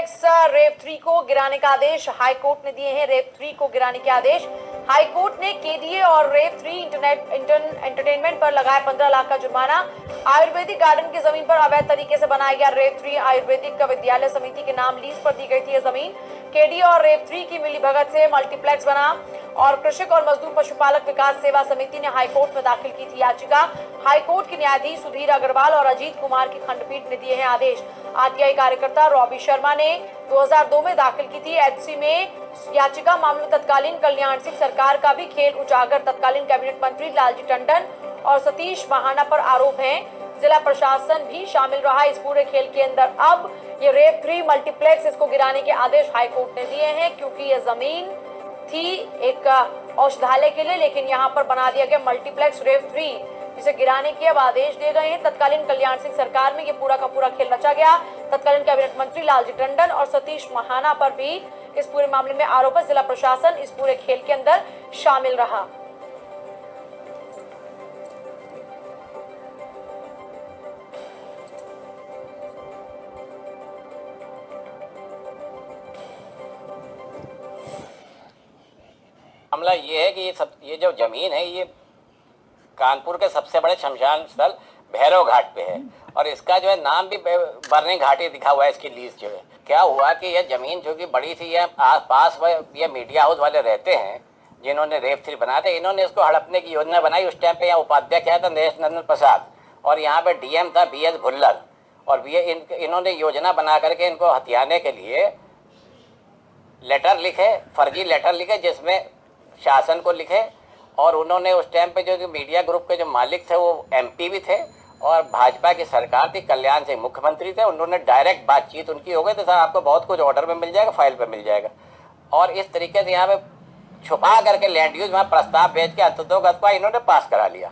Multiplex रेव 3 को गिराने का आदेश हाईकोर्ट ने दिए हैं। रेव 3 को गिराने के आदेश हाईकोर्ट ने केडीए और रेव 3 एंटरटेनमेंट पर लगाया 15 लाख का जुर्माना। आयुर्वेदिक गार्डन की जमीन पर अवैध तरीके से बनाया गया रेव 3 आयुर्वेदिक विद्यालय समिति के नाम लीज पर दी गई थी यह जमीन। केडीए और रेव 3 की मिलीभगत से मल्टीप्लेक्स बना और कृषक और मजदूर पशुपालक विकास सेवा समिति ने हाईकोर्ट में दाखिल की थी याचिका। हाईकोर्ट के न्यायाधीश सुधीर अग्रवाल और अजीत कुमार की खंडपीठ ने दिए हैं आदेश। आरटीआई कार्यकर्ता रॉबी शर्मा ने 2002 में दाखिल की थी एचसी में याचिका। मामले में तत्कालीन कल्याण सिंह सरकार का भी खेल उजागर। तत्कालीन कैबिनेट मंत्री लालजी टंडन और सतीश महाना पर आरोप हैं। जिला प्रशासन भी शामिल रहा इस पूरे खेल के अंदर। अब ये रेव 3 मल्टीप्लेक्स इसको गिराने के आदेश हाईकोर्ट ने दिए हैं क्योंकि ये जमीन थी एक औषधालय के लिए, लेकिन यहाँ पर बना दिया गया मल्टीप्लेक्स रेव 3 जिसे गिराने के अब आदेश दिए गए हैं। तत्कालीन कल्याण सिंह सरकार में ये पूरा का पूरा खेल रचा गया। तत्कालीन कैबिनेट मंत्री लालजी टंडन और सतीश महाना पर भी इस पूरे मामले में आरोप है। जिला प्रशासन इस पूरे खेल के अंदर शामिल रहा। मामला ये है कि ये जो जमीन है ये कानपुर के सबसे बड़े शमशान स्थल भैरव घाट पे है और इसका जो है नाम भी बरनी घाटी लिखा हुआ है। इसकी लीज जो है क्या हुआ कि यह जमीन जो कि बड़ी थी, यह पास ये मीडिया हाउस वाले रहते हैं जिन्होंने रेव 3 बनाया था। इन्होंने इसको हड़पने की योजना बनाई। उस टाइम पे यहाँ उपाध्यक्ष आया था नरेश नंदन प्रसाद और यहाँ पे डीएम था बीएस भुल्लर और इन्होंने योजना बना करके इनको हथियाने के लिए लेटर लिखे, फर्जी लेटर लिखे जिसमें शासन को लिखे और उन्होंने उस टाइम पे जो मीडिया ग्रुप के जो मालिक थे वो एमपी भी थे और भाजपा की सरकार थी, कल्याण सिंह मुख्यमंत्री थे। उन्होंने डायरेक्ट बातचीत उनकी हो गई तो सर आपको बहुत कुछ ऑर्डर में मिल जाएगा, फाइल पे मिल जाएगा। और इस तरीके से यहाँ पे छुपा करके लैंड यूज वहाँ प्रस्ताव भेज के अंततोगत्वा इन्होंने पास करा लिया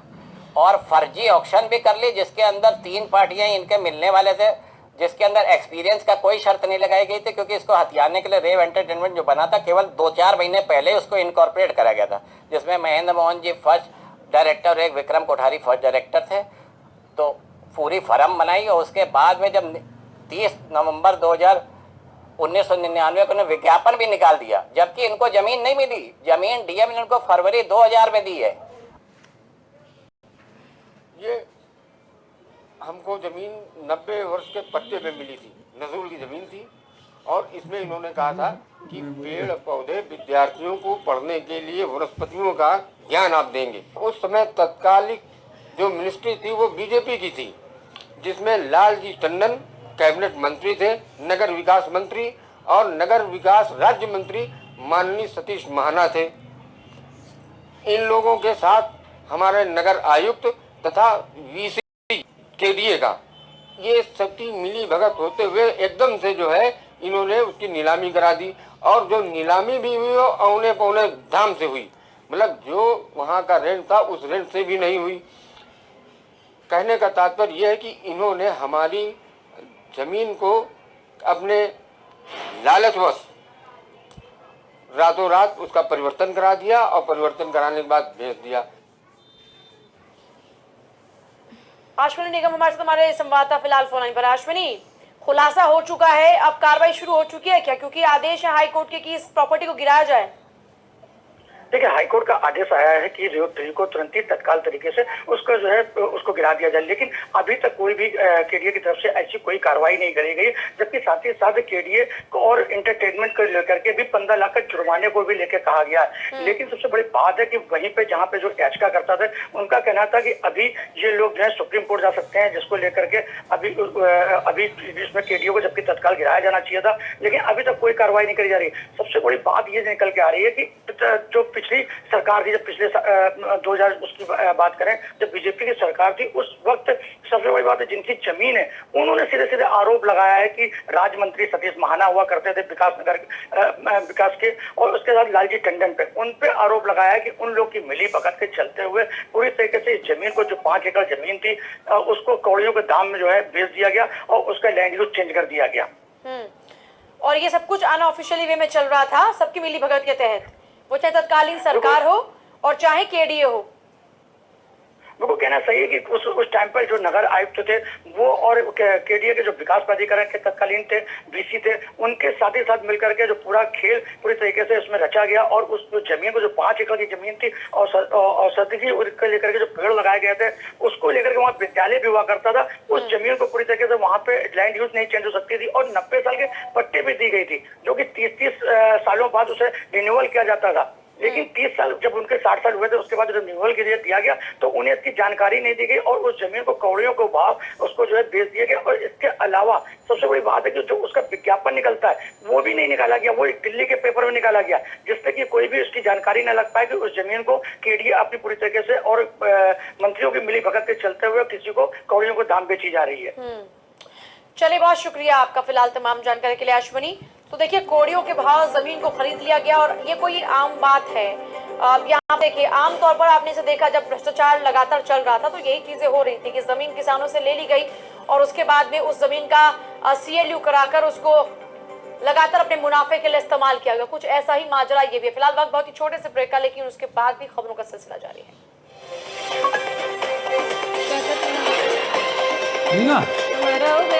और फर्जी ऑक्शन भी कर ली जिसके अंदर 3 पार्टियाँ इनके मिलने वाले थे, जिसके अंदर एक्सपीरियंस का कोई शर्त नहीं लगाई गई थी क्योंकि इसको हथियाने के लिए रेव एंटरटेनमेंट जो बना था केवल 2-4 महीने पहले उसको इनकॉर्पोरेट करा गया था, जिसमें महेंद्र मोहन जी फर्स्ट डायरेक्टर और एक विक्रम कोठारी फर्स्ट डायरेक्टर थे। तो पूरी फर्म बनाई और उसके बाद में जब 30 नवंबर 1999 को उन्होंने विज्ञापन भी निकाल दिया जबकि इनको जमीन नहीं मिली। जमीन डीएम ने इनको फरवरी 2000 में दी है। ये हमको जमीन 90 वर्ष के पट्टे पे मिली थी, नजूल की जमीन थी और इसमें इन्होंने कहा था कि पेड़ पौधे विद्यार्थियों को पढ़ने के लिए वनस्पतियों का ज्ञान आप देंगे। उस समय तत्कालिक जो मिनिस्ट्री थी वो बीजेपी की थी जिसमें लालजी टंडन कैबिनेट मंत्री थे, नगर विकास मंत्री और नगर विकास राज्य मंत्री माननीय सतीश महाना थे। इन लोगों के साथ हमारे नगर आयुक्त तथा वीसी केडीए का ये सबकी मिली भगत होते हुए एकदम से जो है इन्होंने उसकी नीलामी करा दी और जो नीलामी भी हुई वो औने पौने धाम से हुई, मतलब जो वहाँ का रेंट था उस रेंट से भी नहीं हुई। कहने का तात्पर्य यह है कि इन्होंने हमारी जमीन को अपने लालचवश रातों रात उसका परिवर्तन करा दिया और परिवर्तन कराने के बाद भेज दिया। अश्विनी निगम हमारे साथ हमारे संवाददाता फिलहाल फोन लाइन पर। अश्विनी, खुलासा हो चुका है, अब कार्रवाई शुरू हो चुकी है क्या? क्योंकि आदेश है हाईकोर्ट के कि इस प्रॉपर्टी को गिराया जाए। देखिए, हाईकोर्ट का आदेश आया है कि रेव 3 को तुरंत ही तत्काल तरीके से उसको जो है उसको गिरा दिया जाए, लेकिन अभी तक कोई भी केडीए की तरफ से ऐसी कोई कार्रवाई नहीं करी गई। जबकि साथ ही साथ केडीए को और एंटरटेनमेंट को लेकर के भी 15 लाख के जुर्माने को भी लेकर कहा गया है। लेकिन सबसे बड़ी बात है कि वहीं पे जहाँ पे जो याचिका करता था उनका कहना था कि अभी ये लोग जो है सुप्रीम कोर्ट जा सकते हैं, जिसको लेकर के अभी इसमें केडीए को जबकि तत्काल गिराया जाना चाहिए था, लेकिन अभी तक कोई कार्रवाई नहीं करी जा रही। सबसे बड़ी बात ये निकल के आ रही है कि जो पिछली सरकार थी, जब पिछले 2000 उसकी बात करें जब बीजेपी की सरकार थी उस वक्त सबसे बड़ी बात है जिनकी जमीन है उन्होंने सीधे सीधे आरोप लगाया है कि राज्य मंत्री सतीश महाना हुआ करते थे विकास के और उसके साथ लालजी टंडन पे उन पे आरोप लगाया है कि उन लोग की मिली भगत के चलते हुए पूरी तरीके से इस जमीन को जो 5 एकड़ जमीन थी उसको कौड़ियों के दाम में जो है बेच दिया गया और उसका लैंड यूज चेंज कर दिया गया। और ये सब कुछ अनऑफिशियली वे में चल रहा था सबकी मिली भगत के तहत, वो चाहे तत्कालीन सरकार हो और चाहे केडीए हो। मेरे को कहना सही है कि उस टाइम पर जो नगर आयुक्त थे वो और केडीए के जो विकास प्राधिकरण के तत्कालीन थे बीसी थे, उनके साथ ही साथ मिलकर के जो पूरा खेल पूरी तरीके से उसमें रचा गया और उस जमीन को जो 5 एकड़ की जमीन थी औषधि को लेकर के जो पेड़ लगाए गए थे उसको लेकर के वहाँ विद्यालय भी हुआ करता था। उस जमीन को पूरी तरीके से वहाँ पे लैंड यूज नहीं चेंज हो सकती थी और 90 साल के पट्टे भी दी गई थी, जो कि 30 सालों बाद उसे रिन्यूअल किया जाता था। लेकिन 30 साल जब उनके 60 साल हुए थे उसके बाद जब रिन्यूअल के लिए दिया गया तो उन्हें इसकी जानकारी नहीं दी गई और उस जमीन को कौड़ियों को भाव उसको जो है बेच दिया गया। और इसके अलावा सबसे बड़ी बात है कि जो उसका विज्ञापन निकलता है वो भी नहीं निकाला गया, वो एक दिल्ली के पेपर में निकाला गया, जिससे कि कोई भी उसकी जानकारी न लग पाए कि उस जमीन को केडीए अपनी पूरी तरीके से और मंत्रियों की मिली भगत के चलते हुए किसी को कौड़ियों को दाम बेची जा रही है। चलिए, बहुत शुक्रिया आपका फिलहाल तमाम जानकारी के लिए अश्विनी। तो देखिए, कौड़ियों के भाव जमीन को खरीद लिया गया और ये कोई आम बात है। यहाँ देखिए, आमतौर पर आपने इसे देखा जब भ्रष्टाचार लगातार चल रहा था तो यही चीजें हो रही थी कि जमीन किसानों से ले ली गई और उसके बाद में उस जमीन का CLU कराकर उसको लगातार अपने मुनाफे के लिए इस्तेमाल किया गया। कुछ ऐसा ही माजरा ये भी है। फिलहाल वक्त बहुत ही छोटे से ब्रेक का, लेकिन उसके बाद भी खबरों का सिलसिला जारी है।